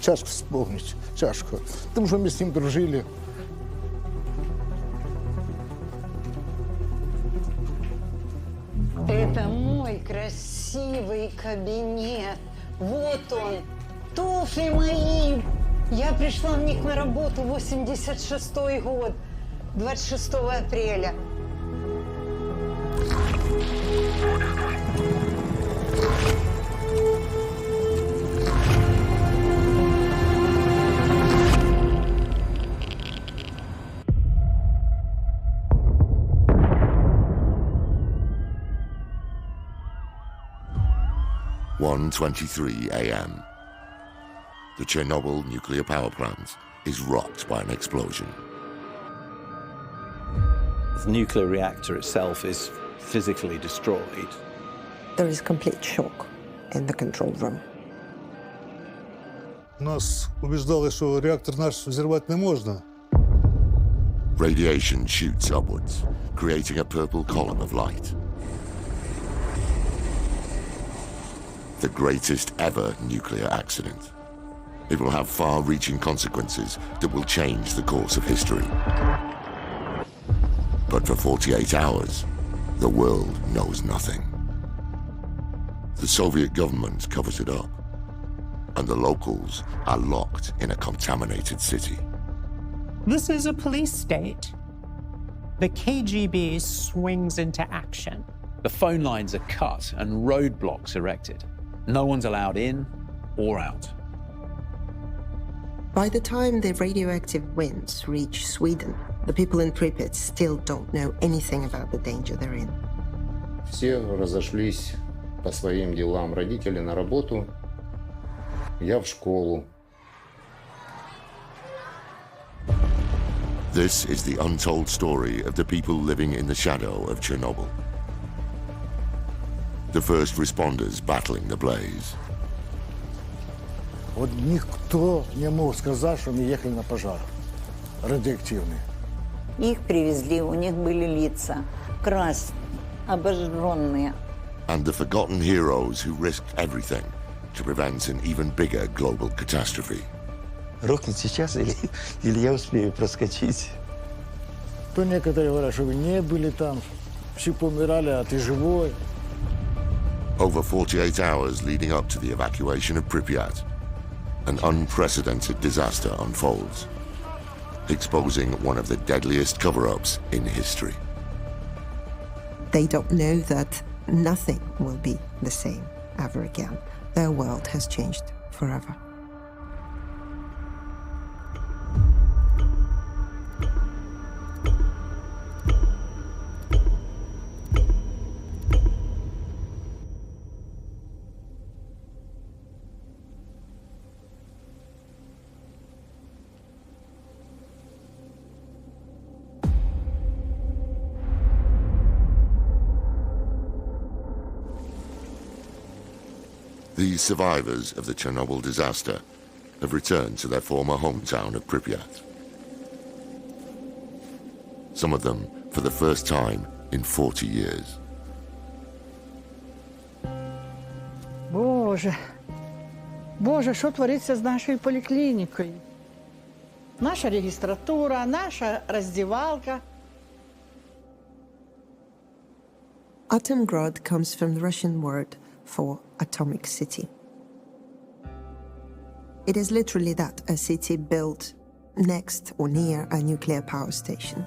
тяжко вспомнить, тяжко. Потому что мы с ним дружили. Это мой красивый кабинет. Вот он. Туфли мои. Я пришла в них на работу 86-й год, 26 апреля. (1:23 a.m.) The Chernobyl nuclear power plant is rocked by an explosion. The nuclear reactor itself is physically destroyed. There is complete shock in the control room. Нас убеждали, что реактор наш взорвать не можно. Radiation shoots upwards, creating a purple column of light. The greatest ever nuclear accident. It will have far-reaching consequences that will change the course of history. But for 48 hours, the world knows nothing. The Soviet government covers it up, and the locals are locked in a contaminated city. This is a police state. The KGB swings into action. The phone lines are cut and roadblocks erected. No one's allowed in or out. By the time the radioactive winds reach Sweden, the people in Pripyat still don't know anything about the danger they're in. Все разошлись по своим делам. Родители на работу, я в школу. This is the untold story of the people living in the shadow of Chernobyl. The first responders battling the blaze. Вот никто не мог сказать, что мы ехали на пожар радиоактивный. Их привезли, у них были лица красные, обожженные. And the forgotten heroes who risked everything to prevent an even bigger global catastrophe. Рухнет сейчас или я успею проскочить? То некоторые говорят, что вы не были там, все помирали, а ты живой. Over 48 hours leading up to the evacuation of Pripyat, an unprecedented disaster unfolds, exposing one of the deadliest cover-ups in history. They don't know that nothing will be the same ever again. Their world has changed forever. These survivors of the Chernobyl disaster have returned to their former hometown of Pripyat. Some of them for the first time in 40 years. Боже, Боже, що твориться з нашою поліклінікою? Наша регістратура, наша роздівалка. Atomgrad comes from the Russian word for atomic city. It is literally that, a city built next or near a nuclear power station.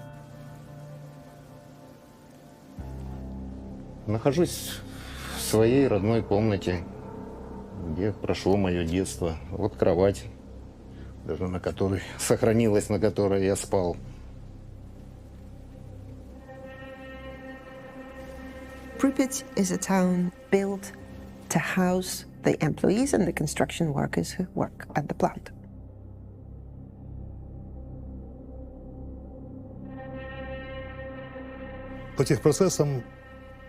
Нахожусь в своей родной комнате, где прошло мое детство. Вот кровать, даже на которой сохранилась, на которой я спал. Pripyat is a town built to house the employees and the construction workers who work at the plant. По тих процесам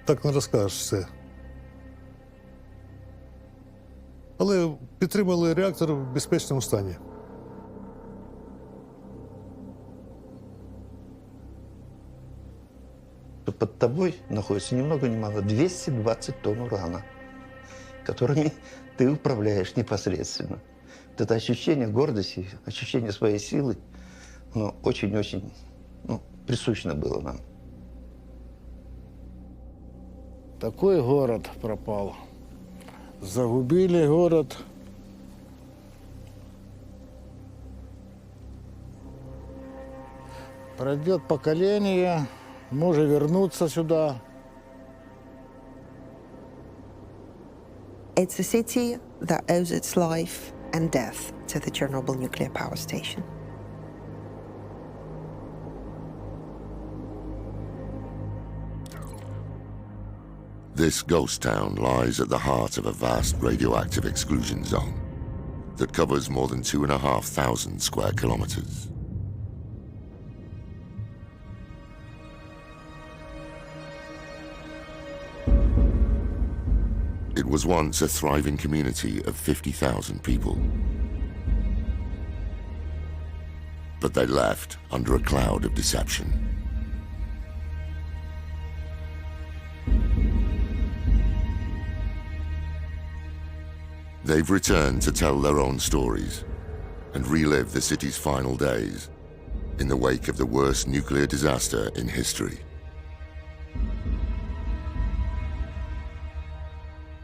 так не розкажеш все. Але підтримали реактор в безпечному стані. Под тобой находится ни много ни мало 220 тонн урана, которыми ты управляешь непосредственно. Вот это ощущение гордости, ощущение своей силы, ну, очень-очень, ну, присущно было нам. Такой город пропал. Загубили город. Пройдет поколение, может вернуться сюда. It's a city that owes its life and death to the Chernobyl nuclear power station. This ghost town lies at the heart of a vast radioactive exclusion zone that covers more than 2,500 square kilometers. It was once a thriving community of 50,000 people. But they left under a cloud of deception. They've returned to tell their own stories and relive the city's final days in the wake of the worst nuclear disaster in history.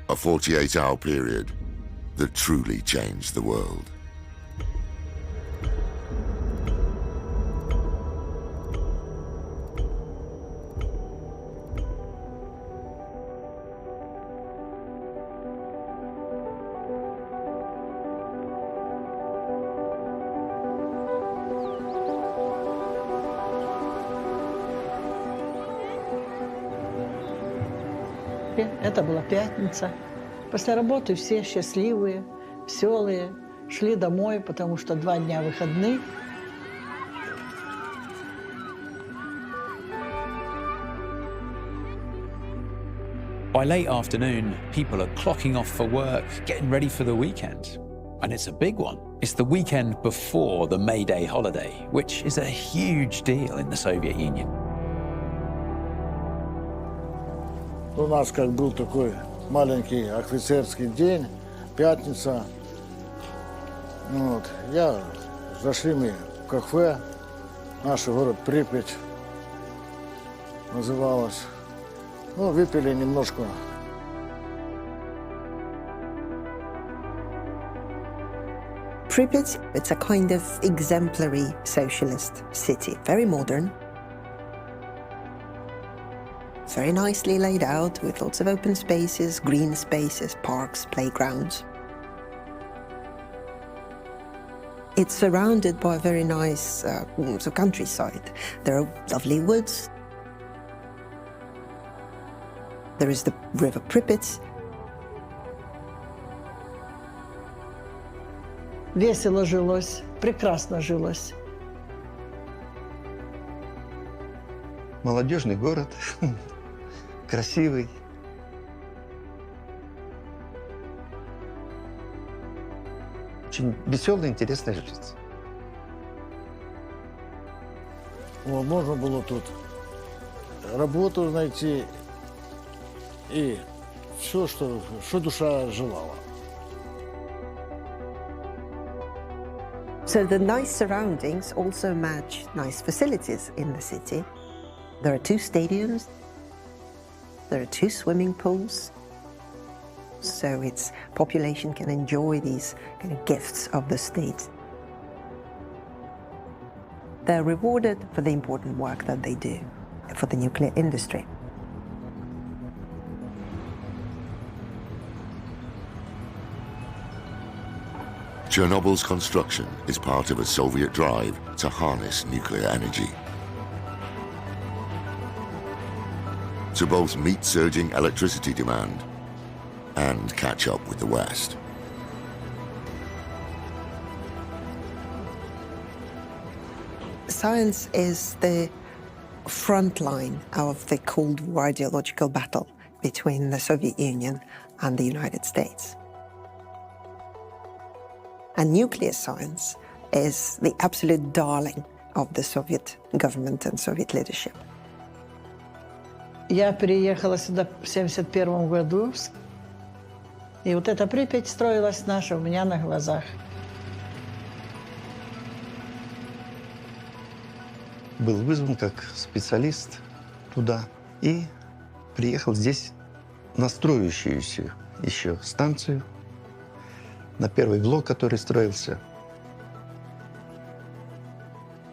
A 48-hour period that truly changed the world. Это была пятница. После работы все счастливые, веселые, шли домой, потому что 2 дня выходных. By late afternoon, people are clocking off for work, getting ready for the weekend. And it's a big one. It's the weekend before the May Day holiday, which is a huge deal in the Soviet Union. У нас как был такой маленький офицерский день, пятница. Вот. Зашли мы в кафе, наш город Припять называлось. Ну, выпили немножко. Pripyat, it's a kind of exemplary socialist city, very modern. Very nicely laid out with lots of open spaces, green spaces, parks, playgrounds. It's surrounded by a very nice countryside. There are lovely woods. There is the river Pripyat. Весело жилось, прекрасно жилось. Молодежный город, красивый. Очень веселая, интересная жизнь. Можно было тут работу найти и все, что душа желала. So the nice surroundings also match nice facilities in the city. There are 2 stadiums, there are 2 swimming pools, so its population can enjoy these kind of gifts of the state. They're rewarded for the important work that they do for the nuclear industry. Chernobyl's construction is part of a Soviet drive to harness nuclear energy. To both meet surging electricity demand and catch up with the West. Science is the front line of the Cold War ideological battle between the Soviet Union and the United States. And nuclear science is the absolute darling of the Soviet government and Soviet leadership. Я переехала сюда в 1971 году, и вот эта Припять строилась наша у меня на глазах. был вызван как специалист туда и приехал здесь на строящуюся еще станцию, на первый блок, который строился.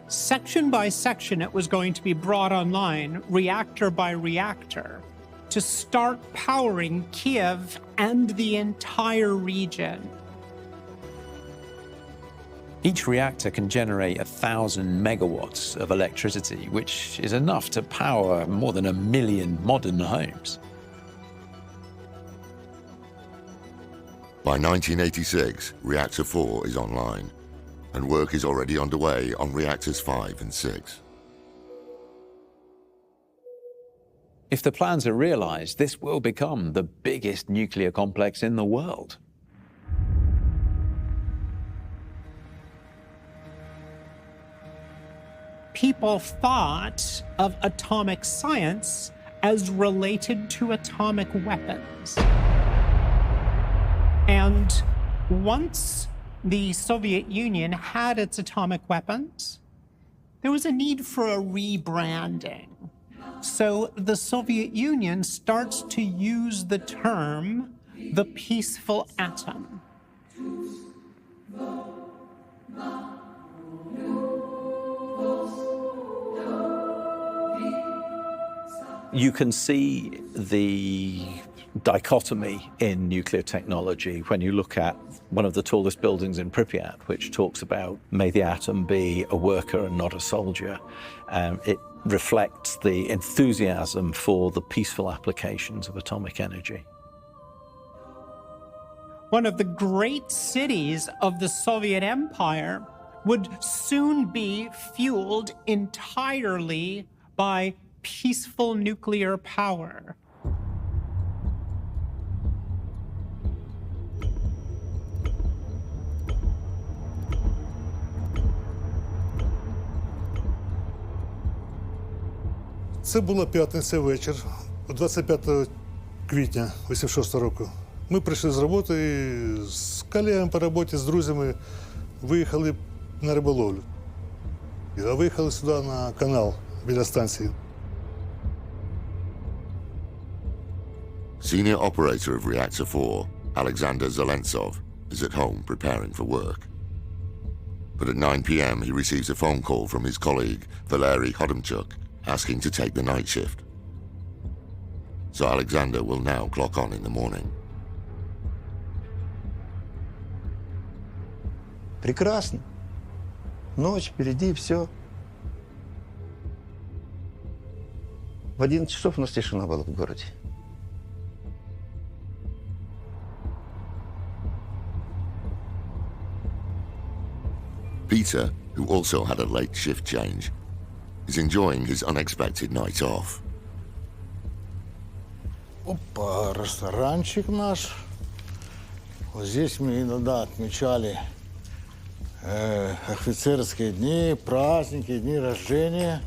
Section by section, it was going to be brought online, reactor by reactor, to start powering Kiev and the entire region. Each reactor can generate 1,000 megawatts of electricity, which is enough to power more than 1 million modern homes. By 1986, Reactor 4 is online, and work is already underway on reactors 5 and 6. If the plans are realized, this will become the biggest nuclear complex in the world. People thought of atomic science as related to atomic weapons. And once the Soviet Union had its atomic weapons, there was a need for a rebranding. So the Soviet Union starts to use the term the peaceful atom. You can see the dichotomy in nuclear technology when you look at one of the tallest buildings in Pripyat, which talks about, may the atom be a worker and not a soldier. It reflects the enthusiasm for the peaceful applications of atomic energy. One of the great cities of the Soviet Empire would soon be fueled entirely by peaceful nuclear power. Це була п'ятниця вечір, 25 квітня 86 року. Ми прийшли з роботи і з колегами по роботі, з друзями виїхали на риболовлю. А виїхали сюди на канал біля станції. Senior operator of Reactor 4, Alexander Zelentsov, is at home preparing for work. But at 9 p.m. he receives a phone call from his colleague, Valery Hodimchuk, asking to take the night shift. So Alexander will now clock on in the morning. Прекрасно. Ночь впереди, все. В 11 часов у нас тишина была в городе. Peter, who also had a late shift change, is enjoying his unexpected night off. Опа, ресторанчик наш. Вот здесь мы иногда отмечали офицерские дни, праздники, дни рождения.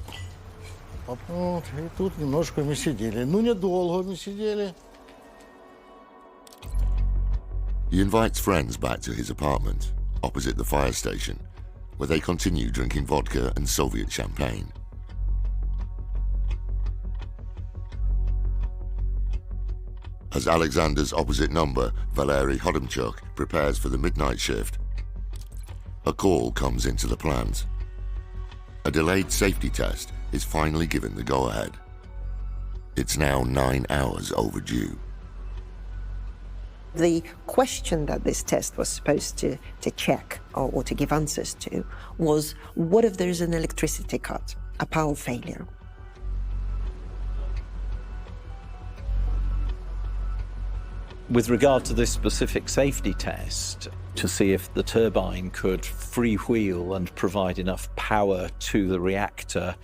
Вот, и тут немножко мы сидели. Ну, недолго мы сидели. He invites friends back to his apartment, opposite the fire station, where they continue drinking vodka and Soviet champagne. As Alexander's opposite number, Valery Hodimchuk, prepares for the midnight shift, a call comes into the plant. A delayed safety test is finally given the go-ahead. It's now 9 hours overdue. The question that this test was supposed to check or to give answers to was, what if there's an electricity cut, a power failure? With regard to this specific safety test, to see if the turbine could freewheel and provide enough power to the reactor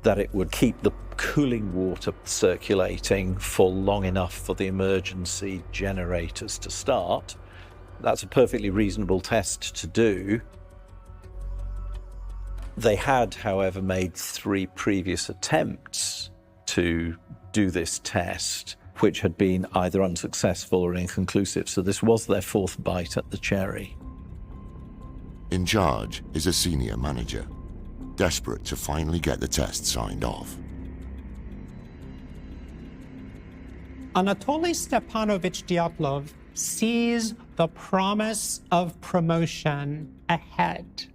that it would keep the cooling water circulating for long enough for the emergency generators to start. That's a perfectly reasonable test to do. They had, however, made 3 previous attempts to do this test, which had been either unsuccessful or inconclusive, so this was their 4th bite at the cherry. In charge is a senior manager. desperate to finally get the test signed off. Anatoly Stepanovich Dyatlov sees the promise of promotion ahead.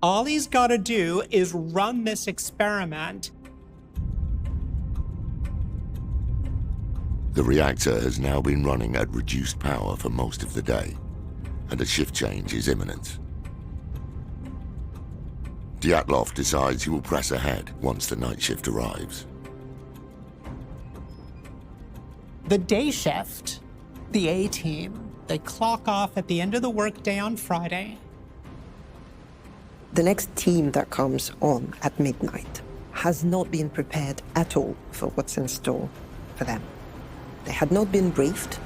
All he's got to do is run this experiment. The reactor has now been running at reduced power for most of the day, and a shift change is imminent. Dyatlov decides he will press ahead once the night shift arrives. The day shift, the A team, they clock off at the end of the workday on Friday. The next team that comes on at midnight has not been prepared at all for what's in store for them. They had not been briefed.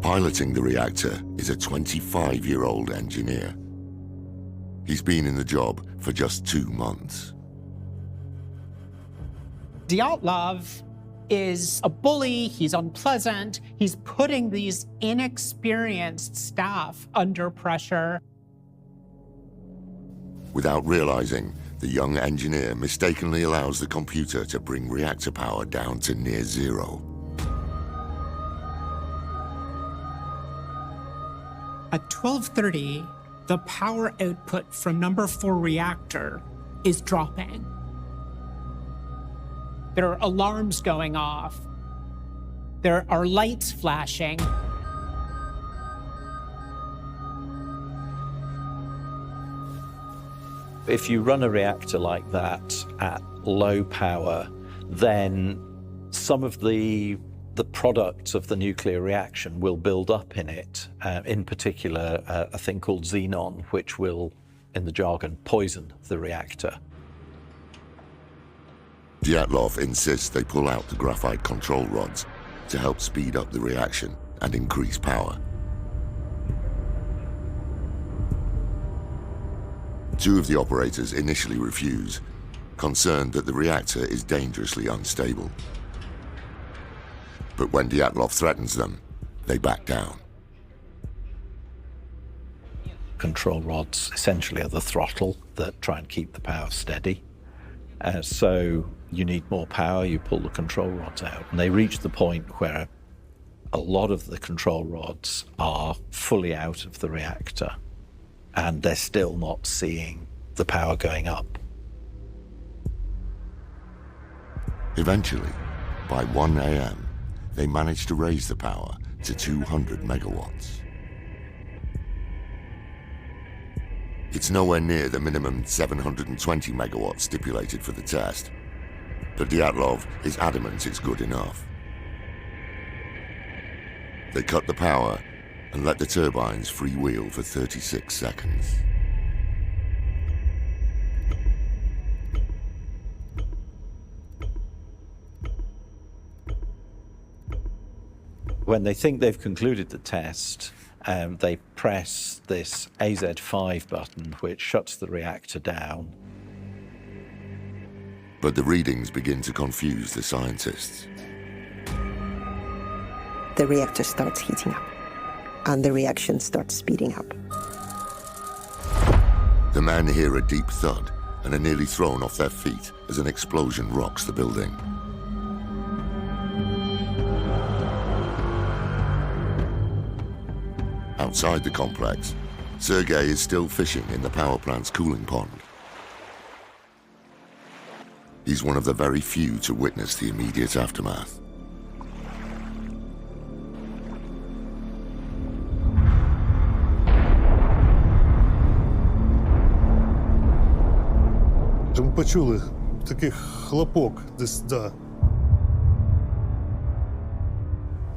Piloting the reactor is a 25-year-old engineer. He's been in the job for just 2 months. Dyatlov is a bully, he's unpleasant, he's putting these inexperienced staff under pressure. Without realizing, the young engineer mistakenly allows the computer to bring reactor power down to near zero. At 12:30, the power output from number 4 reactor is dropping. There are alarms going off. There are lights flashing. If you run a reactor like that at low power, then some of the products of the nuclear reaction will build up in it, in particular a thing called xenon, which will, in the jargon, poison the reactor. Dyatlov insists they pull out the graphite control rods to help speed up the reaction and increase power. 2 of the operators initially refuse, concerned that the reactor is dangerously unstable. But when Dyatlov threatens them, they back down. Control rods essentially are the throttle that try and keep the power steady. So you need more power, you pull the control rods out. And they reach the point where a lot of the control rods are fully out of the reactor, and they're still not seeing the power going up. Eventually, by 1 a.m., they managed to raise the power to 200 megawatts. It's nowhere near the minimum 720 megawatts stipulated for the test, but Dyatlov is adamant it's good enough. They cut the power and let the turbines freewheel for 36 seconds. When they think they've concluded the test, they press this AZ5 button, which shuts the reactor down. But the readings begin to confuse the scientists. The reactor starts heating up, and the reaction starts speeding up. The men hear a deep thud and are nearly thrown off their feet as an explosion rocks the building. Outside the complex, Sergei is still fishing in the power plant's cooling pond. He's one of the very few to witness the immediate aftermath. Ми почули такий хлопок десь, да.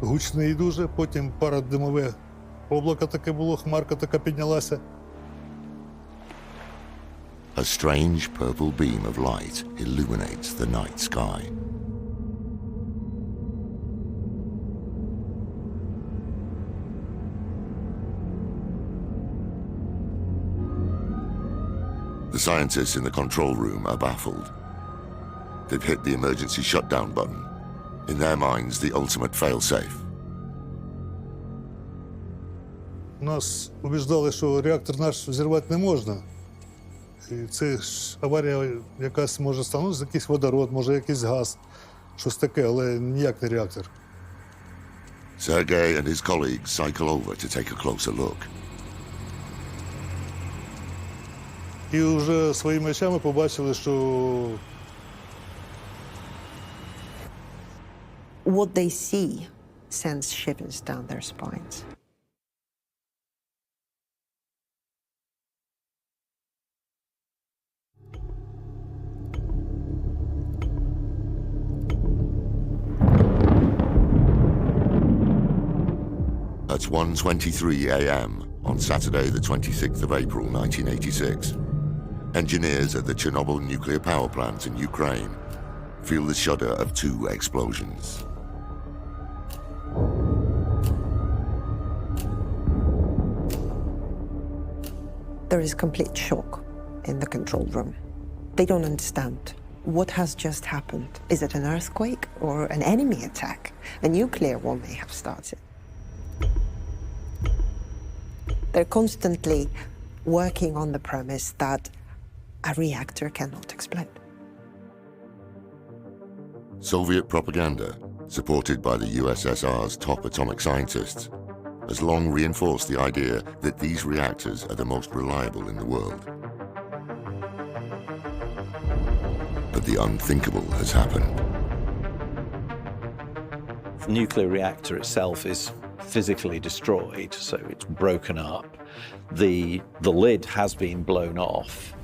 Гучний дуже, потім парадимове облако таке було, хмарка така піднялася. A strange purple beam of light illuminates the night sky. The scientists in the control room are baffled. They've hit the emergency shutdown button, in their minds the ultimate failsafe. Нас убіждали, що реактор наш взірвати не можна. І це ж аварія якась може станути, якийсь водород, може якийсь газ, щось таке, але ніяк не реактор. Sergei and his colleagues cycle over to take a closer look. І вже своїми очами побачили, що What they see sends shivers down their spines. At 1:23 a.m. on Saturday, the 26th of April, 1986, engineers at the Chernobyl nuclear power plant in Ukraine feel the shudder of two explosions. There is complete shock in the control room. They don't understand what has just happened. Is it an earthquake or an enemy attack? A nuclear war may have started. They're constantly working on the premise that a reactor cannot explode. Soviet propaganda, supported by the USSR's top atomic scientists, has long reinforced the idea that these reactors are the most reliable in the world. But the unthinkable has happened. The nuclear reactor itself is physically destroyed, so it's broken up. The lid has been blown off.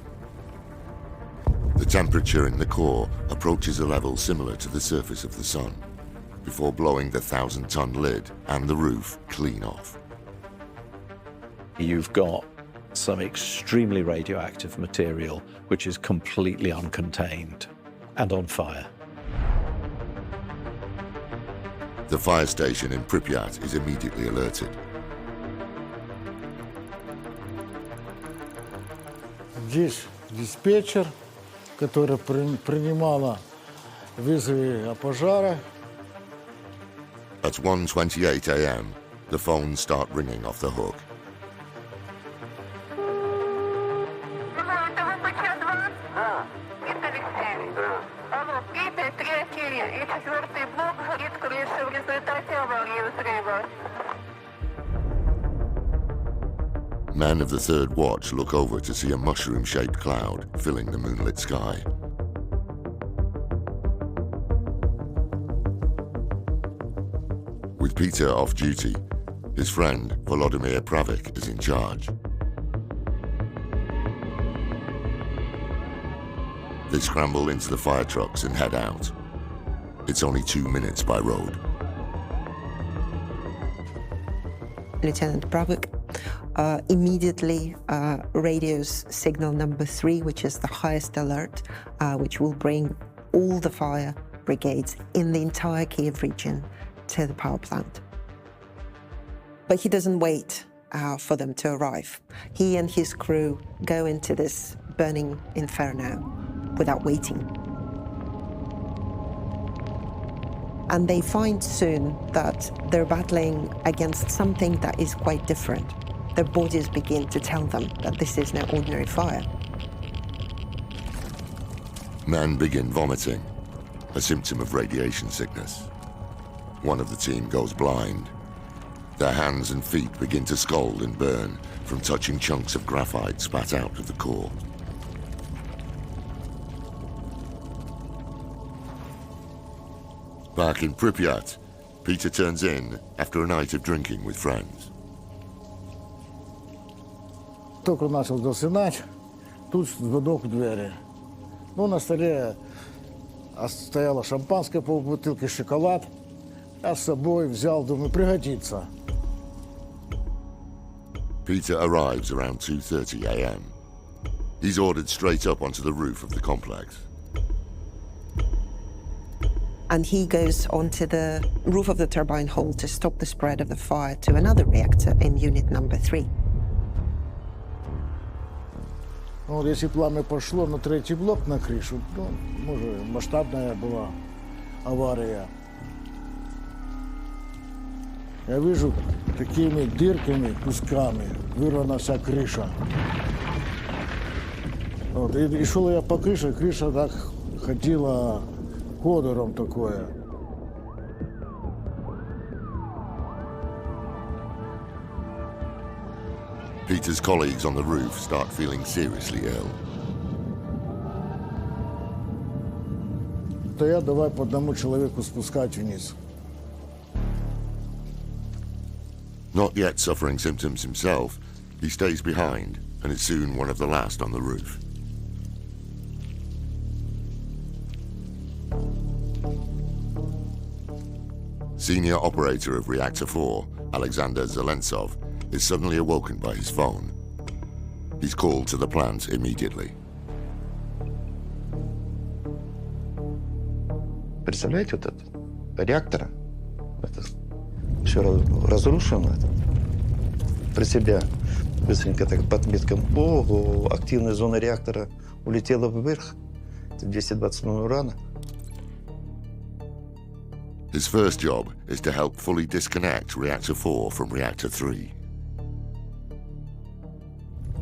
The temperature in the core approaches a level similar to the surface of the sun, before blowing the 1,000-ton lid and the roof clean off. You've got some extremely radioactive material which is completely uncontained and on fire. The fire station in Pripyat is immediately alerted. Здесь диспетчер, которая принимала вызовы о пожаре. At 1:28 a.m., the phones start ringing off the hook. Men of the third watch look over to see a mushroom-shaped cloud filling the moonlit sky. With Peter off duty, his friend Volodymyr Pravik is in charge. They scramble into the fire trucks and head out. It's only 2 minutes by road. Lieutenant Pravik immediately radios signal number 3, which is the highest alert, which will bring all the fire brigades in the entire Kiev region to the power plant. But he doesn't wait for them to arrive. He and his crew go into this burning inferno without waiting. And they find soon that they're battling against something that is quite different. Their bodies begin to tell them that this is no ordinary fire. Men begin vomiting, a symptom of radiation sickness. One of the team goes blind. Their hands and feet begin to scald and burn from touching chunks of graphite spat out of the core. Back in Pripyat, Peter turns in after a night of drinking with friends. Только начал засынать, тут звонок в двери. Ну, на столе стояло шампанское, полбутылки, шоколад. Я с собой взял, думаю, пригодится. Peter arrives around 2:30 a.m. He's ordered straight up onto the roof of the complex. And he goes onto the roof of the turbine hall to stop the spread of the fire to another reactor in unit number 3. Ну, вот если пламя пошло на третий блок, на крышу, ну, может, масштабная была авария. Я вижу, такими дырками, кусками вырвана вся крыша. Вот. И шел я по крыше, крыша так ходила ходором такое. Peter's colleagues on the roof start feeling seriously ill. То я давай по одному человеку спускать вниз. Not yet suffering symptoms himself, he stays behind and is soon one of the last on the roof. Senior operator of Reactor 4, Alexander Zelentsov, is suddenly awoken by his phone. He's called to the plant immediately. Представляете, вот этот реактор, это все разрушено. Про себя быстренько так по отметкам. Ого, активная зона реактора улетела вверх. Это 220 тонн урана. His first job is to help fully disconnect Reactor 4 from Reactor 3.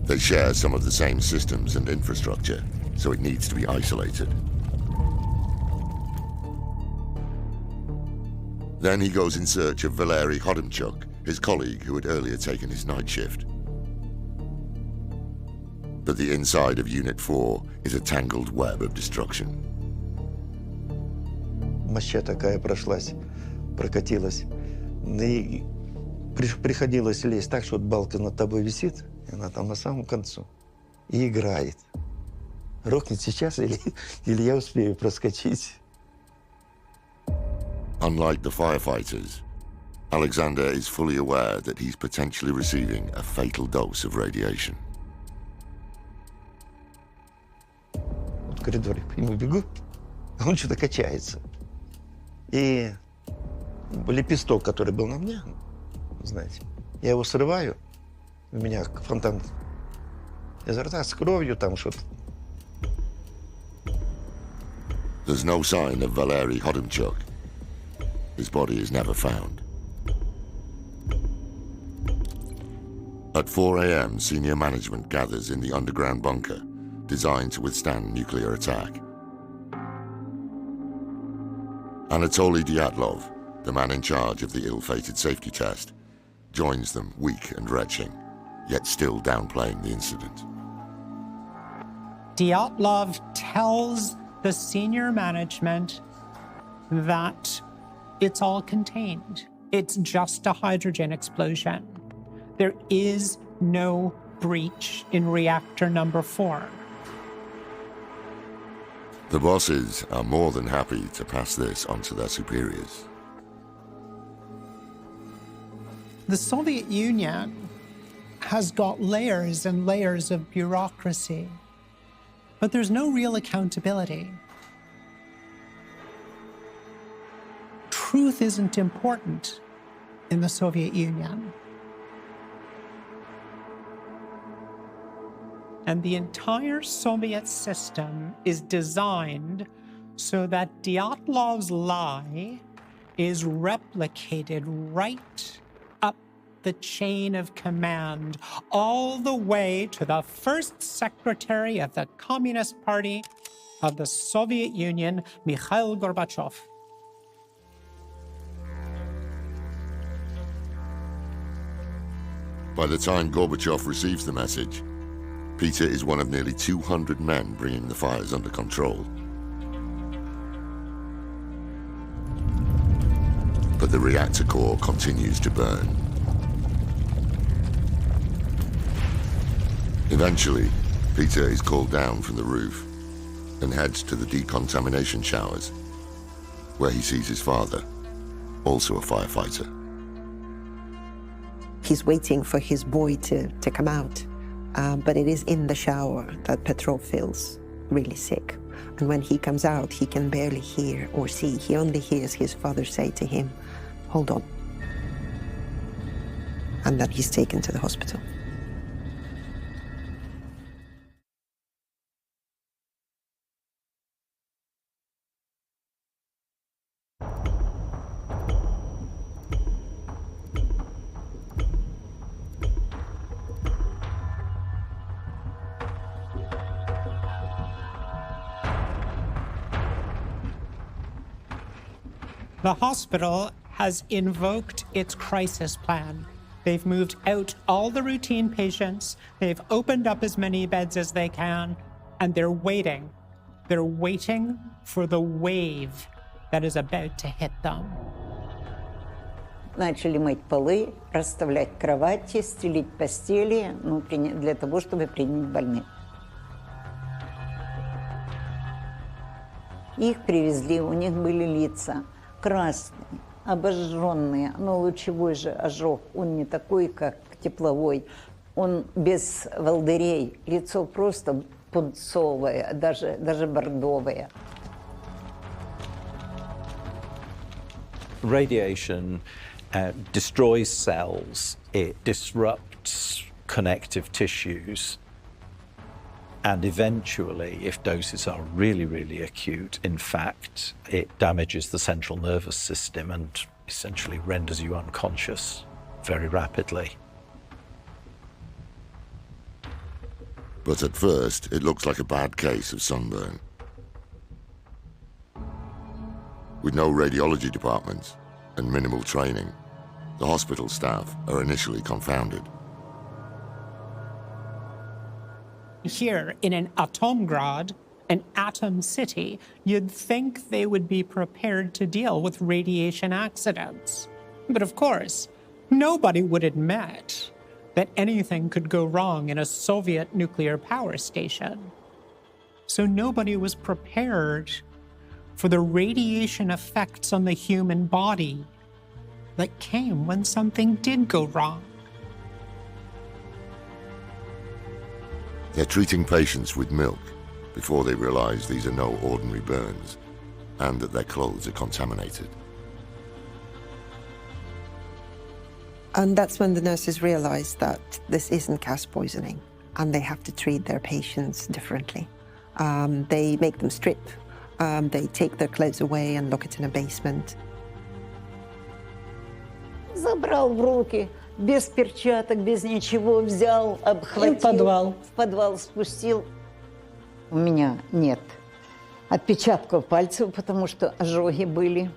They share some of the same systems and infrastructure, so it needs to be isolated. Then he goes in search of Valery Hodimchuk, his colleague who had earlier taken his night shift. But the inside of Unit 4 is a tangled web of destruction. Моща такая прошлась, прокатилась. И приходилось лезть так, что вот балка над тобой висит, и она там на самом концу, и играет. Рухнет сейчас или я успею проскочить. Unlike the firefighters, Alexander is fully aware that he's potentially receiving a fatal dose of radiation. Вот в коридоре к нему бегу, а он что-то качается. И лепесток, который был на мне, знаете, я его срываю, у меня фонтан изо рта с кровью, там что-то. There's no sign of Valery Hodimchuk. His body is never found. At 4 a.m., senior management gathers in the underground bunker, designed to withstand nuclear attack. Anatoly Dyatlov, the man in charge of the ill-fated safety test, joins them weak and retching, yet still downplaying the incident. Dyatlov tells the senior management that it's all contained. It's just a hydrogen explosion. There is no breach in reactor number 4. The bosses are more than happy to pass this on to their superiors. The Soviet Union has got layers and layers of bureaucracy, but there's no real accountability. Truth isn't important in the Soviet Union. And the entire Soviet system is designed so that Dyatlov's lie is replicated right up the chain of command, all the way to the first secretary of the Communist Party of the Soviet Union, Mikhail Gorbachev. By the time Gorbachev receives the message, Peter is one of nearly 200 men bringing the fires under control. But the reactor core continues to burn. Eventually, Peter is called down from the roof and heads to the decontamination showers, where he sees his father, also a firefighter. He's waiting for his boy to come out. But it is in the shower that Petrov feels really sick. And when he comes out, he can barely hear or see. He only hears his father say to him, "Hold on." And then he's taken to the hospital. The hospital has invoked its crisis plan. They've moved out all the routine patients, they've opened up as many beds as they can, and they're waiting. They're waiting for the wave that is about to hit them. Начали мыть полы, расставлять кровати, стелить постели, для того, чтобы принять больных. Их привезли, у них были лица красные, обожженные, но лучевой же ожог, он не такой, как тепловой, он без волдырей, лицо просто пунцовое, даже бордовое. Radiation destroys cells, it disrupts connective tissues, and eventually, if doses are really, really acute, in fact, it damages the central nervous system and essentially renders you unconscious very rapidly. But at first, it looks like a bad case of sunburn. With no radiology departments and minimal training, the hospital staff are initially confounded. Here in an Atomgrad, an atom city, you'd think they would be prepared to deal with radiation accidents. But of course, nobody would admit that anything could go wrong in a Soviet nuclear power station. So nobody was prepared for the radiation effects on the human body that came when something did go wrong. They're treating patients with milk before they realize these are no ordinary burns and that their clothes are contaminated. And that's when the nurses realize that this isn't gas poisoning and they have to treat their patients differently. They make them strip, they take their clothes away and lock it in a basement. Забрал в руки, без перчаток, без ничего, взял, обхватил. И в подвал. В подвал спустил. У меня нет отпечатков пальцев, потому что ожоги были.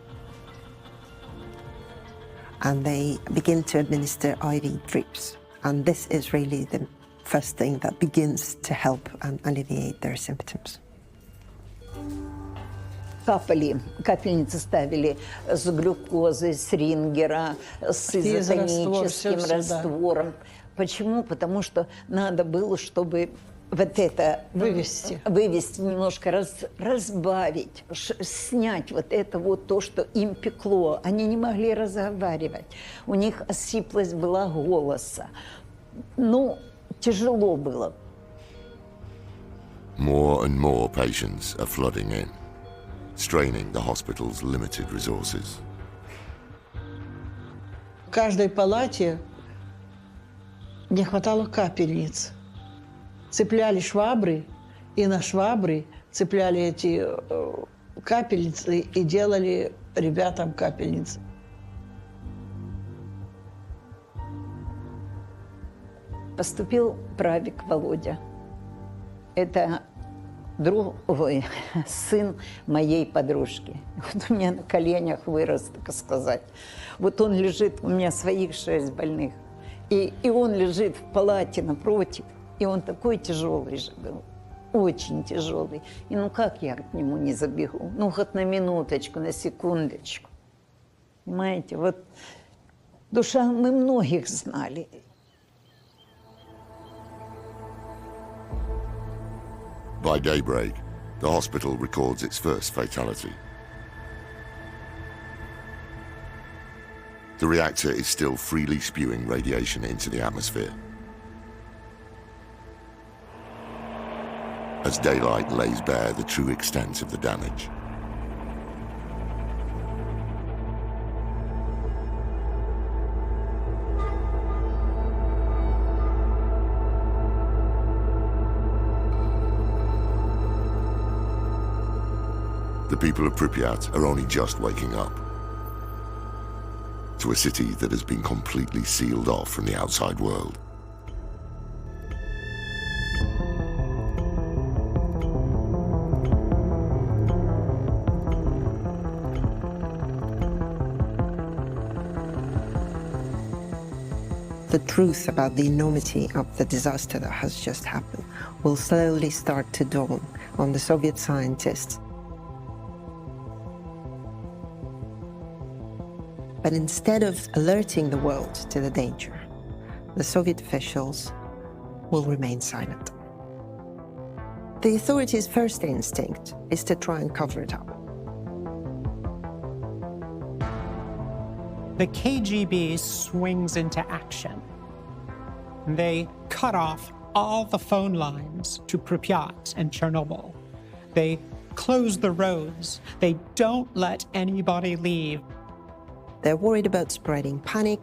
And they begin to administer IV drips. And this is really the first thing that begins to help and alleviate their symptoms. Капали, капельницы ставили с глюкозой, с рингера, с изотоническим раствором. Почему? Потому что надо было, чтобы вот это вывести немножко, разбавить, снять вот это вот то, что им пекло. Они не могли разговаривать. У них осиплость была голоса. Ну, тяжело было. More and more patients are flooding in, straining the hospital's limited resources. В каждой палате не хватало капельниц. Цепляли швабры, и на швабры цепляли эти капельницы и делали ребятам капельницы. Поступил правик Володя. Это сын моей подружки. Вот у меня на коленях вырос, так сказать. Вот он лежит, у меня своих 6 больных. И он лежит в палате напротив. И он такой тяжелый же был, очень тяжелый. И ну как я к нему не забегу? Ну хоть на минуточку, на секундочку. Понимаете, вот душа, мы многих знали. By daybreak, the hospital records its first fatality. The reactor is still freely spewing radiation into the atmosphere. As daylight lays bare the true extent of the damage. The people of Pripyat are only just waking up to a city that has been completely sealed off from the outside world. the truth about the enormity of the disaster that has just happened will slowly start to dawn on the Soviet scientists. But instead of alerting the world to the danger, the Soviet officials will remain silent. The authorities' first instinct is to try and cover it up. The KGB swings into action. They cut off all the phone lines to Pripyat and Chernobyl. They close the roads. They don't let anybody leave. They're worried about spreading panic.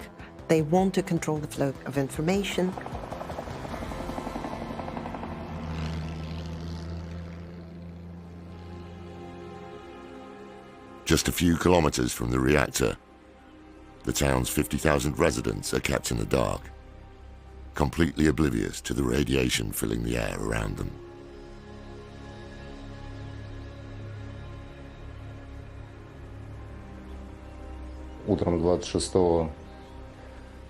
They want to control the flow of information. Just a few kilometers from the reactor, the town's 50,000 residents are kept in the dark, completely oblivious to the radiation filling the air around them. Утром 26-го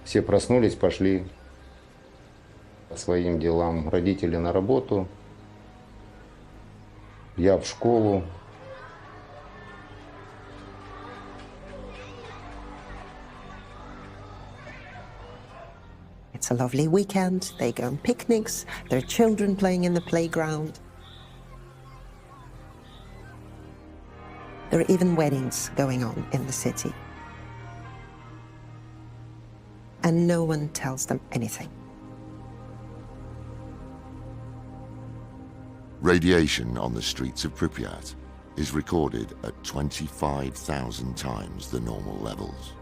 все проснулись, пошли по своим делам. Родители на работу, я в школу. It's a lovely weekend. They go on picnics. There are children playing in the playground. There are even weddings going on in the city. And no one tells them anything. Radiation on the streets of Pripyat is recorded at 25,000 times the normal levels.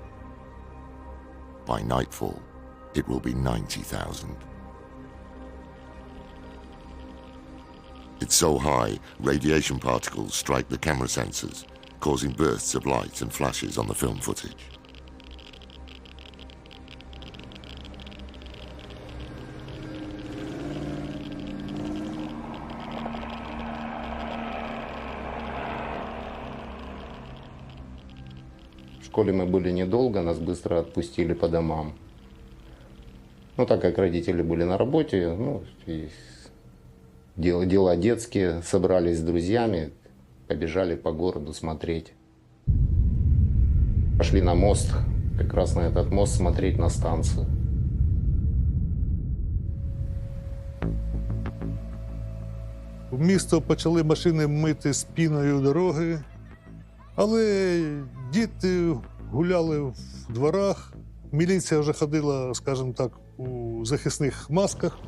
By nightfall, it will be 90,000. It's so high, radiation particles strike the camera sensors, causing bursts of light and flashes on the film footage. В школе мы были недолго, нас быстро отпустили по домам. Ну, так как родители были на работе, ну, и дела детские, собрались с друзьями, побежали по городу смотреть. Пошли на мост, как раз на этот мост смотреть на станцию. В місто почали машини мити з піною дороги, але діти гуляли в дворах, міліція вже ходила, скажімо так, у захисних масках.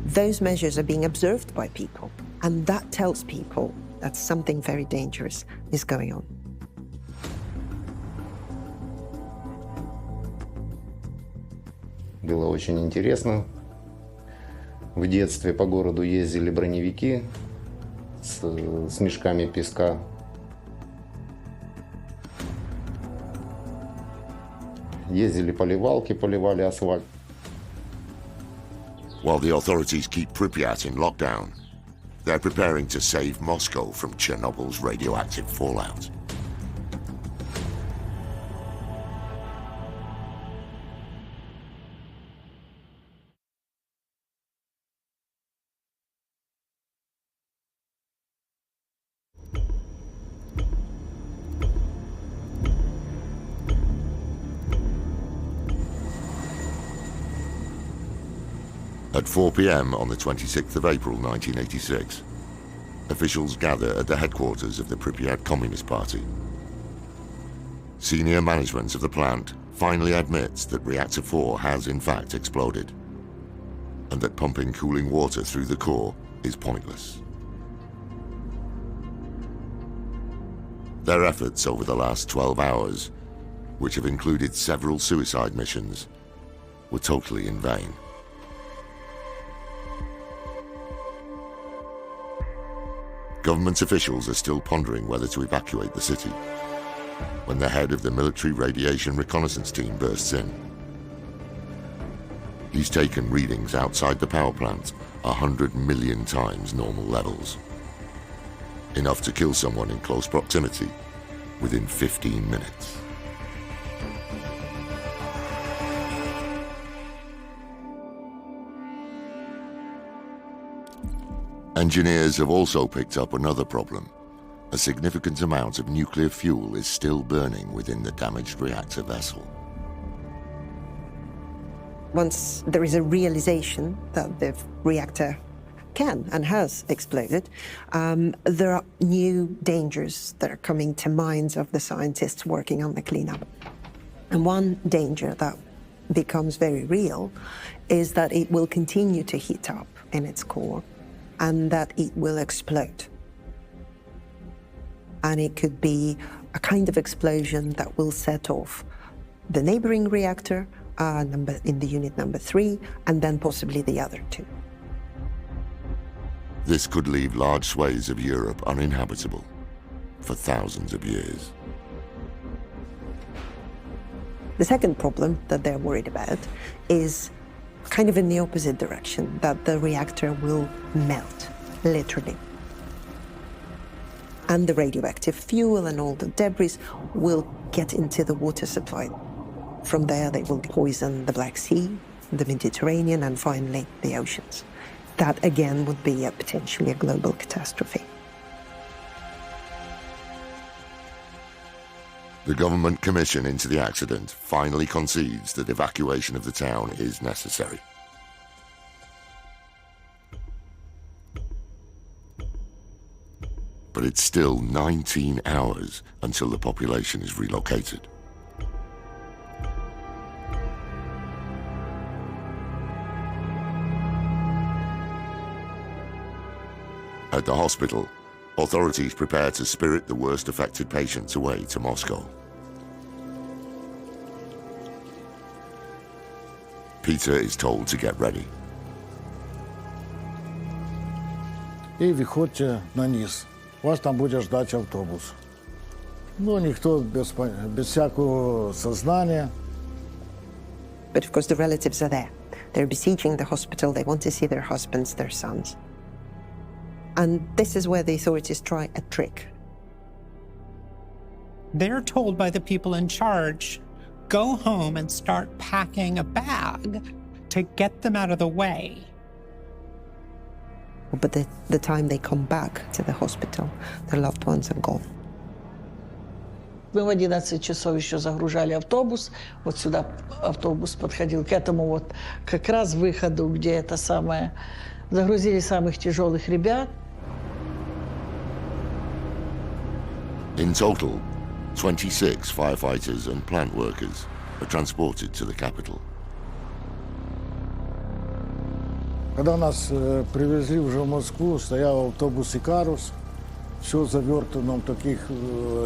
Those measures are being observed by people, and that tells people that something very dangerous is going on. Было очень интересно. В детстве по городу ездили броневики с мешками песка. Ездили поливалки, поливали асфальт. While the authorities keep Pripyat in lockdown, they're preparing to save Moscow from Chernobyl's radioactive fallout. At 4 p.m. on the 26th of April 1986, officials gather at the headquarters of the Pripyat Communist Party. Senior management of the plant finally admits that Reactor 4 has in fact exploded, and that pumping cooling water through the core is pointless. Their efforts over the last 12 hours, which have included several suicide missions, were totally in vain. Government officials are still pondering whether to evacuate the city when the head of the military radiation reconnaissance team bursts in. He's taken readings outside the power plant 100 million times normal levels, enough to kill someone in close proximity within 15 minutes. Engineers have also picked up another problem. A significant amount of nuclear fuel is still burning within the damaged reactor vessel. Once there is a realization that the reactor can and has exploded, there are new dangers that are coming to minds of the scientists working on the cleanup. And one danger that becomes very real is that it will continue to heat up in its core and that it will explode. And it could be a kind of explosion that will set off the neighboring reactor in the unit number 3, and then possibly the other 2. This could leave large swathes of Europe uninhabitable for thousands of years. The second problem that they're worried about is kind of in the opposite direction, that the reactor will melt, literally. And the radioactive fuel and all the debris will get into the water supply. From there, they will poison the Black Sea, the Mediterranean, and finally the oceans. That again would be potentially a global catastrophe. The government commission into the accident finally concedes that evacuation of the town is necessary. But it's still 19 hours until the population is relocated. At the hospital, authorities prepare to spirit the worst affected patients away to Moscow. Peter is told to get ready. И выходите на низ. Вас там будет ждать автобус. Ну, никто без всякого сознания. But of course the relatives are there. They're besieging the hospital, they want to see their husbands, their sons. And this is where the authorities try a trick. They're told by the people in charge, go home and start packing a bag to get them out of the way. But the time they come back to the hospital, their loved ones are gone. Мы в 11 часов еще загружали автобус. Вот сюда автобус подходил к этому вот как раз выходу, где это самое... Загрузили самых тяжелых ребят. In total, 26 firefighters and plant workers are transported to the capital. Когда нас привезли уже в Москву, стоял автобус «Икарус», все в завертанном таких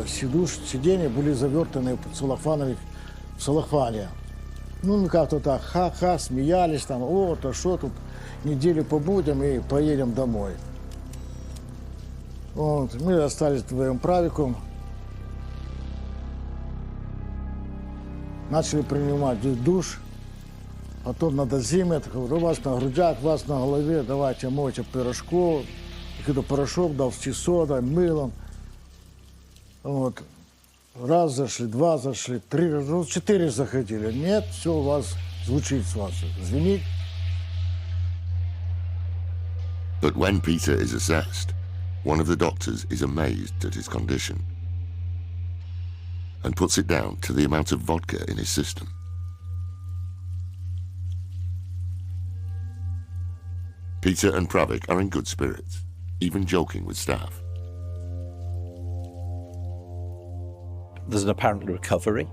сиденья были завертаны в целлофане. Ну, мы как-то так ха-ха, смеялись там, вот, а что тут, неделю побудем и поедем домой. Вот, мы остались вдвоем правиком, начали принимать душ, потом надо зимять, говорю, у вас на грудях, у вас на голове, давайте мойте пирожков. Когда порошок дал, с содой, мылом. Вот. Раз зашли, два зашли, 3, ну, 4 заходили. Нет, все у вас звучит с вас. Звенит. But when Peter is assessed, one of the doctors is amazed at his condition and puts it down to the amount of vodka in his system. Peter and Pravik are in good spirits, even joking with staff. There's an apparent recovery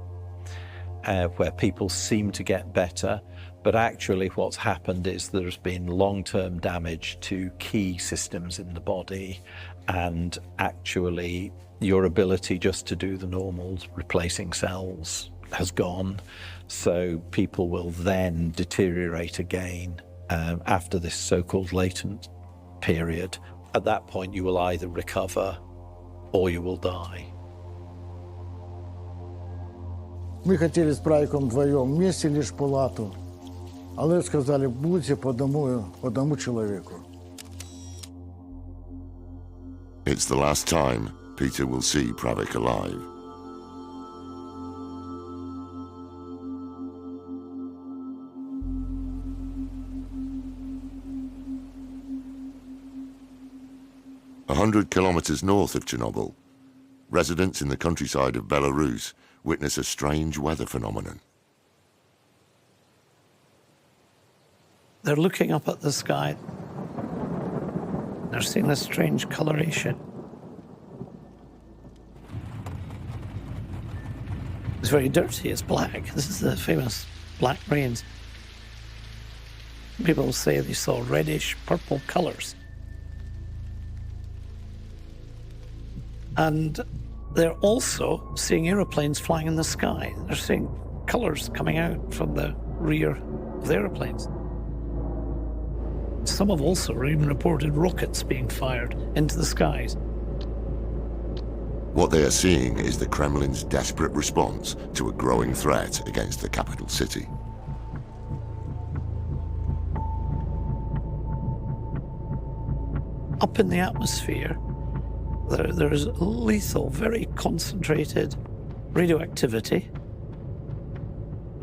where people seem to get better, but actually what's happened is there's been long-term damage to key systems in the body, and actually your ability just to do the normal replacing cells has gone. So people will then deteriorate again after this so-called latent period. At that point, you will either recover or you will die. Мы хотели с правиком вдвоем вместе лишь палату, але сказали, будьте по одному человеку. It's the last time Peter will see Pravik alive. 100 kilometers north of Chernobyl, residents in the countryside of Belarus witness a strange weather phenomenon. They're looking up at the sky. They're seeing this strange coloration. It's very dirty, it's black. This is the famous black rains. People say they saw reddish purple colors. And they're also seeing aeroplanes flying in the sky. They're seeing colors coming out from the rear of the aeroplanes. Some have also even reported rockets being fired into the skies. What they are seeing is the Kremlin's desperate response to a growing threat against the capital city. Up in the atmosphere, there's lethal, very concentrated radioactivity.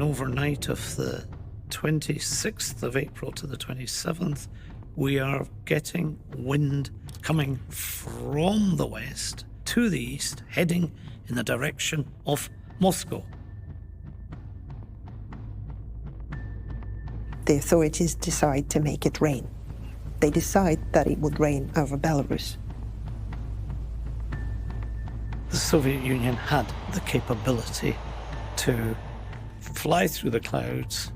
Overnight of the 26th of April to the 27th, we are getting wind coming from the west to the east, heading in the direction of Moscow. The authorities decide to make it rain. They decide that it would rain over Belarus. The Soviet Union had the capability to fly through the clouds,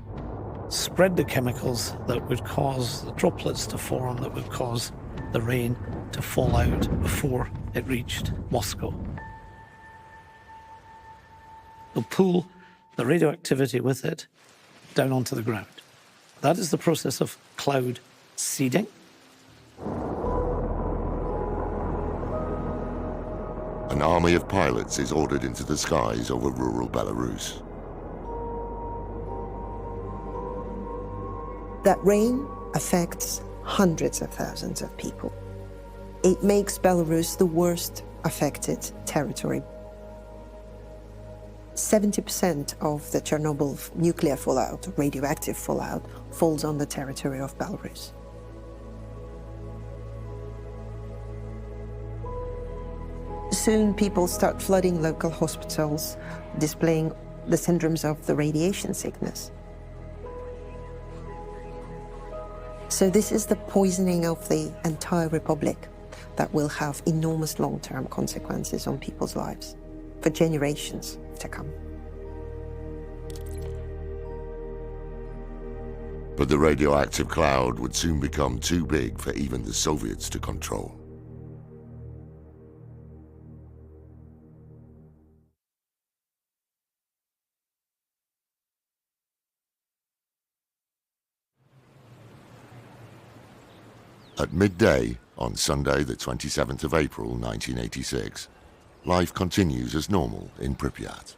spread the chemicals that would cause the droplets to form, that would cause the rain to fall out before it reached Moscow. They'll pull the radioactivity with it down onto the ground. That is the process of cloud seeding. An army of pilots is ordered into the skies over rural Belarus. That rain affects hundreds of thousands of people. It makes Belarus the worst affected territory. 70% of the Chernobyl nuclear fallout, radioactive fallout, falls on the territory of Belarus. Soon people start flooding local hospitals, displaying the syndromes of the radiation sickness. So this is the poisoning of the entire republic that will have enormous long-term consequences on people's lives for generations to come. But the radioactive cloud would soon become too big for even the Soviets to control. At midday on Sunday, the 27th of April, 1986, life continues as normal in Pripyat.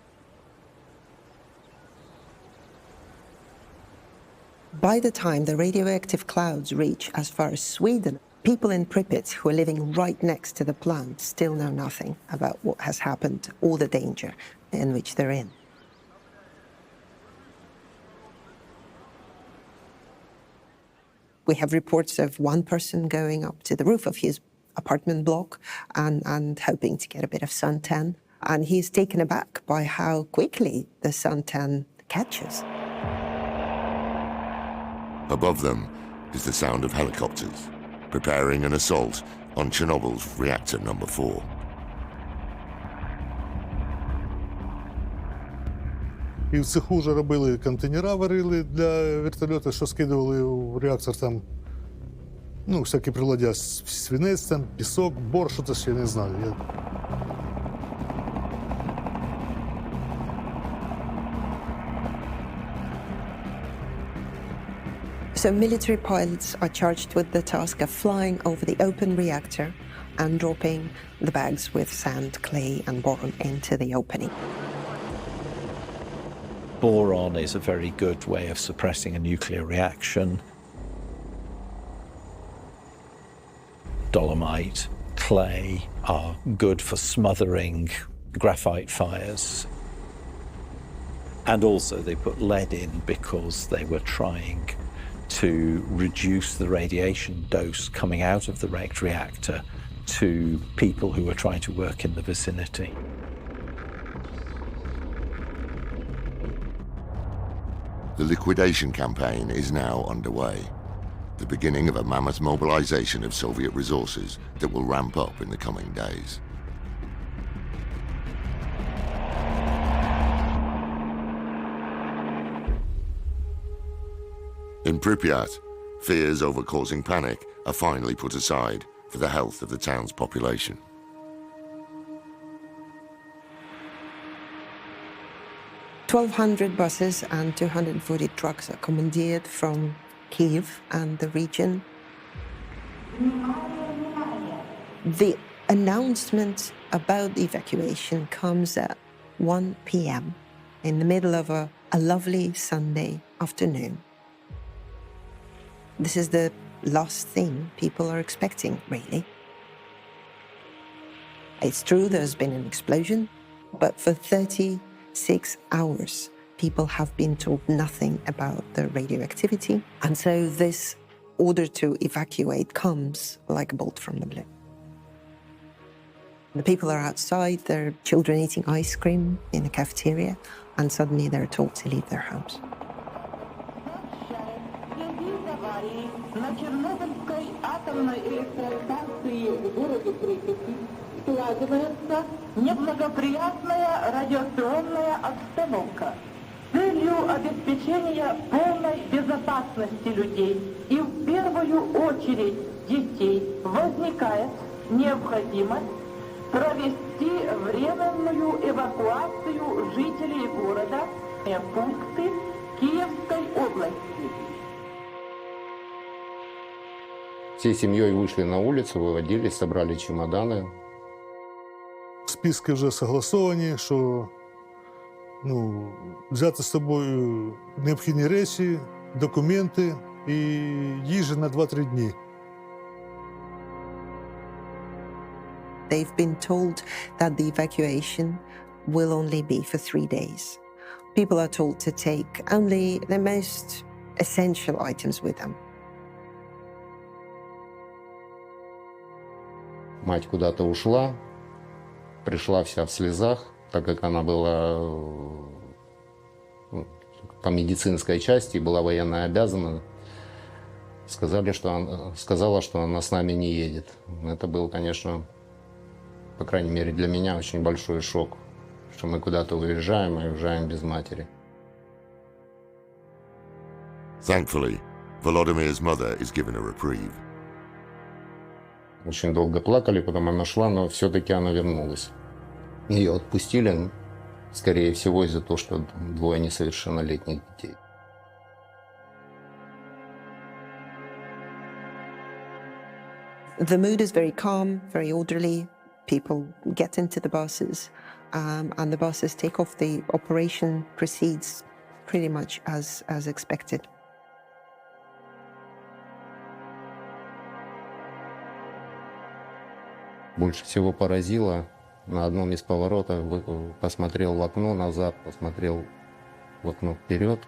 By the time the radioactive clouds reach as far as Sweden, people in Pripyat who are living right next to the plant still know nothing about what has happened or the danger in which they're in. We have reports of one person going up to the roof of his apartment block and hoping to get a bit of suntan. And he's taken aback by how quickly the suntan catches. Above them is the sound of helicopters preparing an assault on Chernobyl's reactor number 4. І в цеху вже робили контейнера, варили для вертольоту, що скидували в реактор там, ну, всякі приладдя, свинець, там, пісок, бор, що це ще не знаю. So military pilots are charged with the task of flying over the open reactor and dropping the bags with sand, clay and boron into the opening. Boron is a very good way of suppressing a nuclear reaction. Dolomite, clay are good for smothering graphite fires. And also they put lead in because they were trying to reduce the radiation dose coming out of the wrecked reactor to people who were trying to work in the vicinity. The liquidation campaign is now underway, the beginning of a mammoth mobilization of Soviet resources that will ramp up in the coming days. In Pripyat, fears over causing panic are finally put aside for the health of the town's population. $1,200 buses and 240 trucks are commandeered from Kiev and the region. The announcement about the evacuation comes at 1 p.m. in the middle of a lovely Sunday afternoon. This is the last thing people are expecting, really. It's true there's been an explosion, but for 36 hours, people have been told nothing about the radioactivity, and so this order to evacuate comes like a bolt from the blue. The people are outside, their children eating ice cream in a cafeteria, and suddenly they're told to leave their homes. Складывается неблагоприятная радиационная обстановка с целью обеспечения полной безопасности людей и в первую очередь детей возникает необходимость провести временную эвакуацию жителей города в пункты Киевской области. Всей семьей вышли на улицу, выводились, собрали чемоданы. Списки вже согласовані, що взяти з собою необхідні речі, документи і їжа на 2-3 дні. They've been told that the evacuation will only be for 3 days. People are told to take only the most essential items with them. Мать куда-то ушла, пришла вся в слезах, так как она была по медицинской части, была военно обязана. Сказала, что она с нами не едет. Это был, конечно, по крайней мере для меня, очень большой шок, что мы куда-то уезжаем и уезжаем без матери. Thankfully, Volodymyr's mother is given a reprieve. Очень долго плакали, потом она шла, но все-таки она вернулась. Ее отпустили, скорее всего, из-за того, что 2 несовершеннолетних детей. The mood is very calm, very orderly. People get into the buses, and the buses take off. The operation proceeds pretty much as expected. Больше всего поразило, на одном из поворотов посмотрел в окно назад, посмотрел в окно вперед.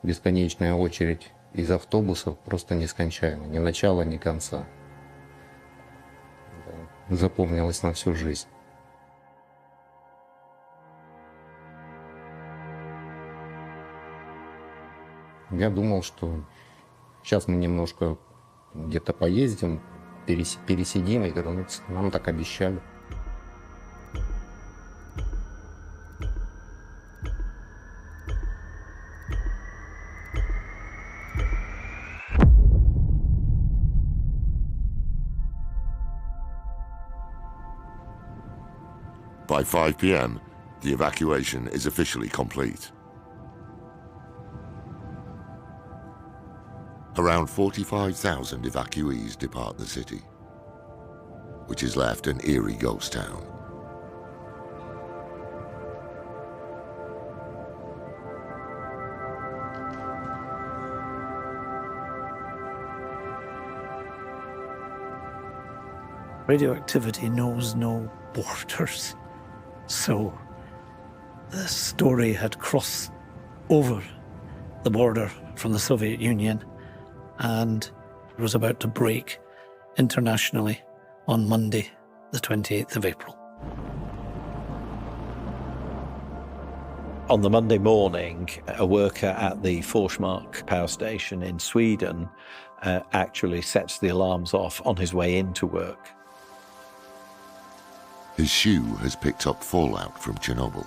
Бесконечная очередь из автобусов, просто нескончаемая, ни начала, ни конца. Запомнилось на всю жизнь. Я думал, что сейчас мы немножко где-то поездим, пересидим, и говорю, нам так обещали. By 5 p.m., the evacuation is officially complete. Around 45,000 evacuees depart the city, which is left an eerie ghost town. Radioactivity knows no borders. So the story had crossed over the border from the Soviet Union and was about to break internationally on Monday, the 28th of April. On the Monday morning, a worker at the Forsmark power station in Sweden actually sets the alarms off on his way into work. His shoe has picked up fallout from Chernobyl.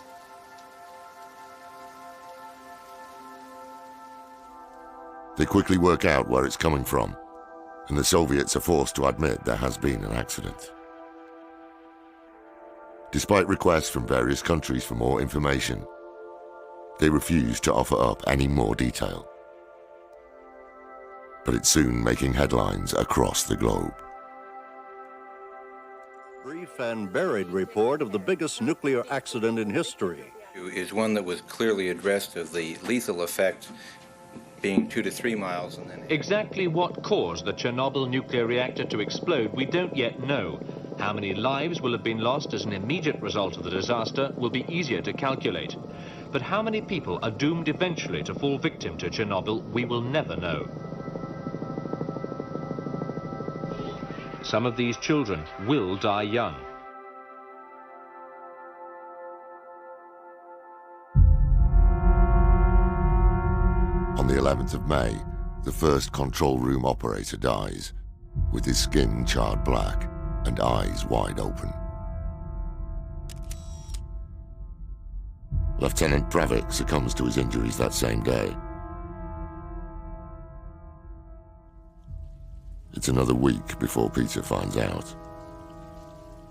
They quickly work out where it's coming from, and the Soviets are forced to admit there has been an accident. Despite requests from various countries for more information, they refuse to offer up any more detail. But it's soon making headlines across the globe. Brief and buried report of the biggest nuclear accident in history. Is one that was clearly addressed of the lethal effect being 2 to 3 miles and then... Exactly what caused the Chernobyl nuclear reactor to explode, we don't yet know. How many lives will have been lost as an immediate result of the disaster will be easier to calculate. But how many people are doomed eventually to fall victim to Chernobyl, we will never know. Some of these children will die young. On the 11th of May, the first control room operator dies, with his skin charred black and eyes wide open. Lieutenant Pravik succumbs to his injuries that same day. It's another week before Peter finds out.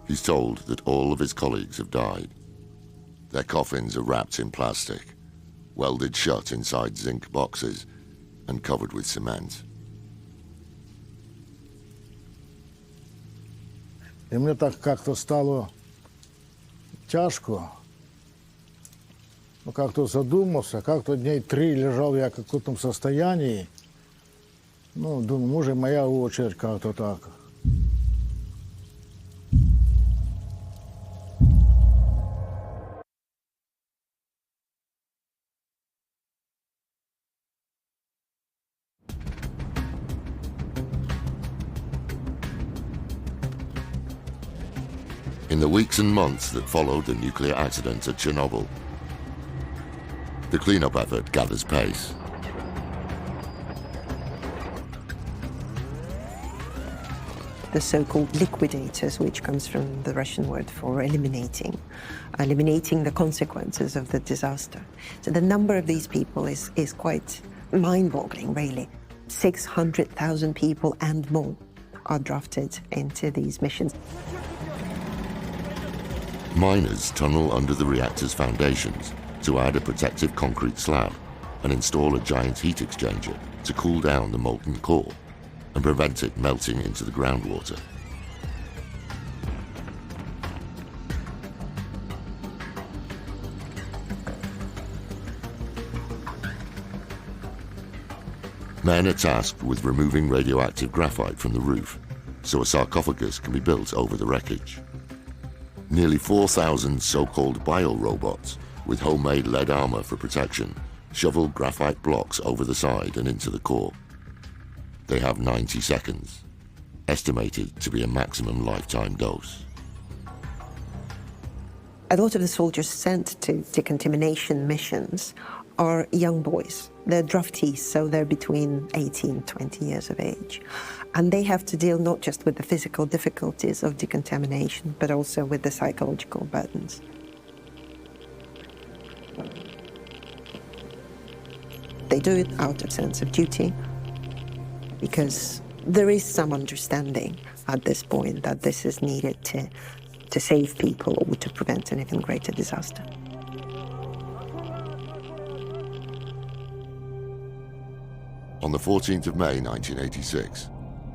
He's told that all of his colleagues have died. Their coffins are wrapped in plastic, welded shut inside zinc boxes, and covered with cement. И мне так как-то стало тяжко. Ну, как-то задумался, как-то дней 3 лежал я в каком-то состоянии. Ну, думаю, может, моя очередь как-то так. In the weeks and months that followed the nuclear accident at Chernobyl, the cleanup effort gathers pace. The so-called liquidators, which comes from the Russian word for eliminating the consequences of the disaster. So the number of these people is quite mind-boggling, really. 600,000 people and more are drafted into these missions. Miners tunnel under the reactor's foundations to add a protective concrete slab and install a giant heat exchanger to cool down the molten core and prevent it melting into the groundwater. Men are tasked with removing radioactive graphite from the roof so a sarcophagus can be built over the wreckage. Nearly 4,000 so-called bio-robots with homemade lead armor for protection shovel graphite blocks over the side and into the core. They have 90 seconds, estimated to be a maximum lifetime dose. A lot of the soldiers sent to decontamination missions are young boys. They're draftees, so they're between 18 and 20 years of age. And they have to deal not just with the physical difficulties of decontamination, but also with the psychological burdens. They do it out of sense of duty, because there is some understanding at this point that this is needed to save people or to prevent an even greater disaster. On the 14th of May 1986,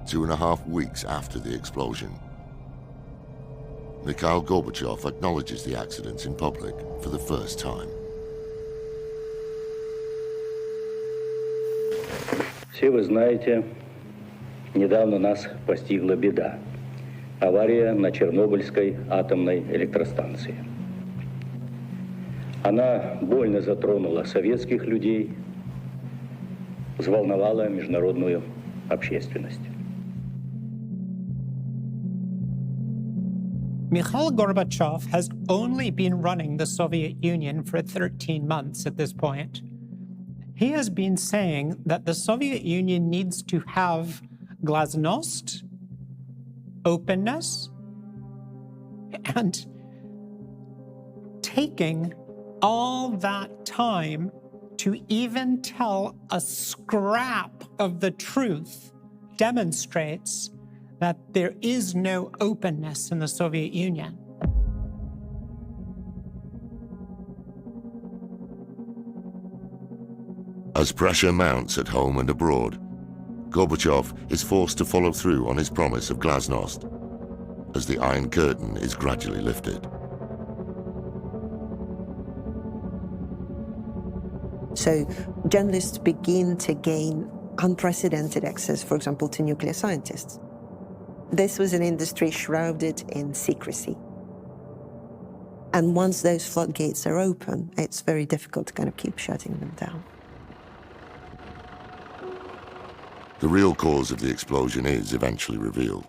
2.5 weeks after the explosion, Mikhail Gorbachev acknowledges the accident in public for the first time. Все вы знаете, недавно нас постигла беда. Авария на Чернобыльской атомной электростанции. Она больно затронула советских людей, взволновала международную общественность. Mikhail Gorbachev has only been running the Soviet Union for 13 months at this point. He has been saying that the Soviet Union needs to have glasnost, openness, and taking all that time to even tell a scrap of the truth demonstrates that there is no openness in the Soviet Union. As pressure mounts at home and abroad, Gorbachev is forced to follow through on his promise of glasnost as the Iron Curtain is gradually lifted. So journalists begin to gain unprecedented access, for example, to nuclear scientists. This was an industry shrouded in secrecy. And once those floodgates are open, it's very difficult to kind of keep shutting them down. The real cause of the explosion is eventually revealed.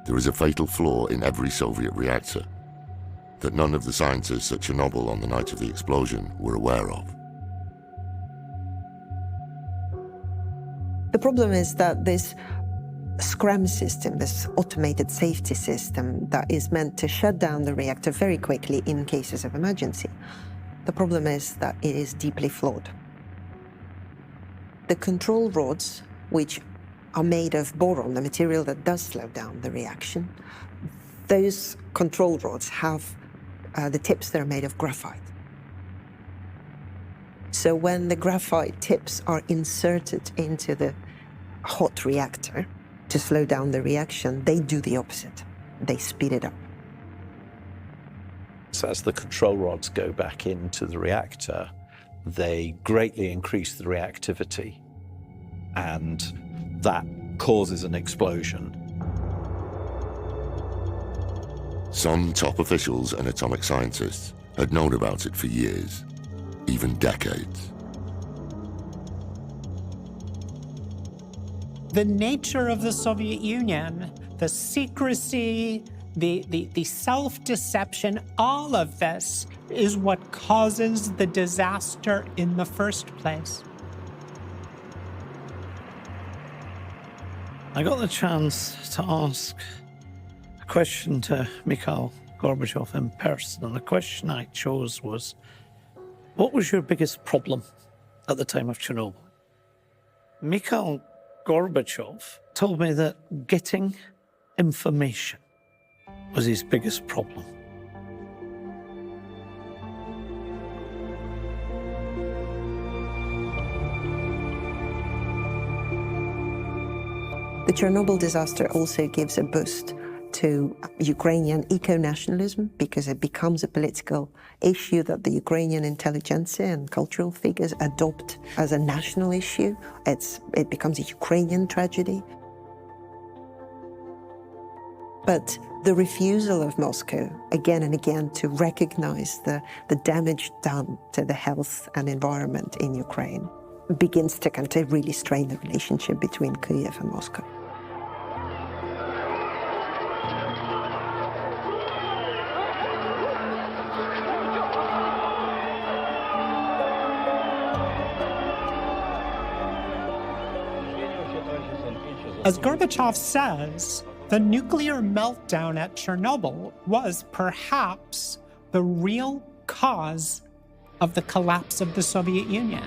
There is a fatal flaw in every Soviet reactor that none of the scientists at Chernobyl on the night of the explosion were aware of. The problem is that this SCRAM system, this automated safety system that is meant to shut down the reactor very quickly in cases of emergency, the problem is that it is deeply flawed. The control rods, which are made of boron, the material that does slow down the reaction, those control rods have the tips that are made of graphite. So when the graphite tips are inserted into the hot reactor to slow down the reaction, they do the opposite. They speed it up. So as the control rods go back into the reactor, they greatly increase the reactivity, and that causes an explosion. Some top officials and atomic scientists had known about it for years, even decades. The nature of the Soviet Union, the secrecy, the self-deception, all of this is what causes the disaster in the first place. I got the chance to ask a question to Mikhail Gorbachev in person, and the question I chose was, what was your biggest problem at the time of Chernobyl? Mikhail Gorbachev told me that getting information was his biggest problem. The Chernobyl disaster also gives a boost to Ukrainian eco-nationalism because it becomes a political issue that the Ukrainian intelligentsia and cultural figures adopt as a national issue. It becomes a Ukrainian tragedy. But the refusal of Moscow again and again to recognize the damage done to the health and environment in Ukraine begins to kind of really strain the relationship between Kyiv and Moscow. As Gorbachev says, the nuclear meltdown at Chernobyl was perhaps the real cause of the collapse of the Soviet Union.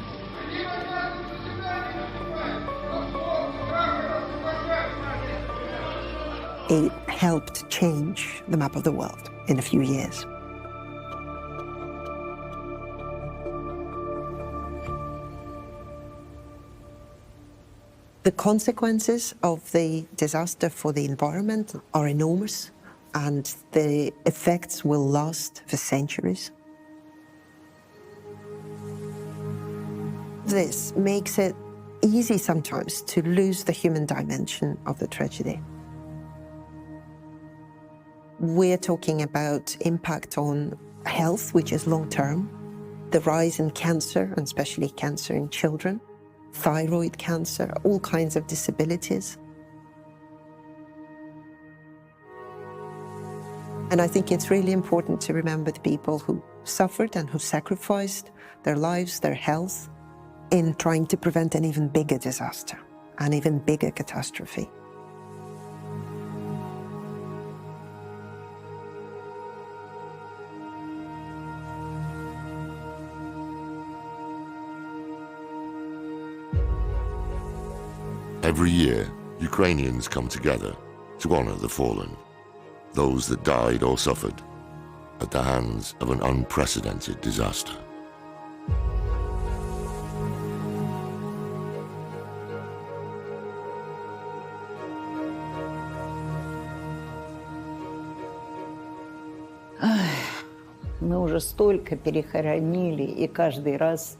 It helped change the map of the world in a few years. The consequences of the disaster for the environment are enormous, and the effects will last for centuries. This makes it easy sometimes to lose the human dimension of the tragedy. We're talking about impact on health, which is long-term, the rise in cancer, and especially cancer in children, thyroid cancer, all kinds of disabilities. And I think it's really important to remember the people who suffered and who sacrificed their lives, their health, in trying to prevent an even bigger disaster, an even bigger catastrophe. Every year, Ukrainians come together to honor the fallen, those that died or suffered at the hands of an unprecedented disaster. Мы уже столько перехоронили, и каждый раз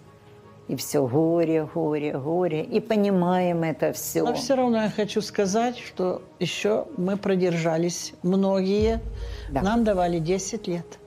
и все горе, горе, горе, и понимаем это все. Но все равно я хочу сказать, что еще мы продержались, многие, нам давали 10 лет.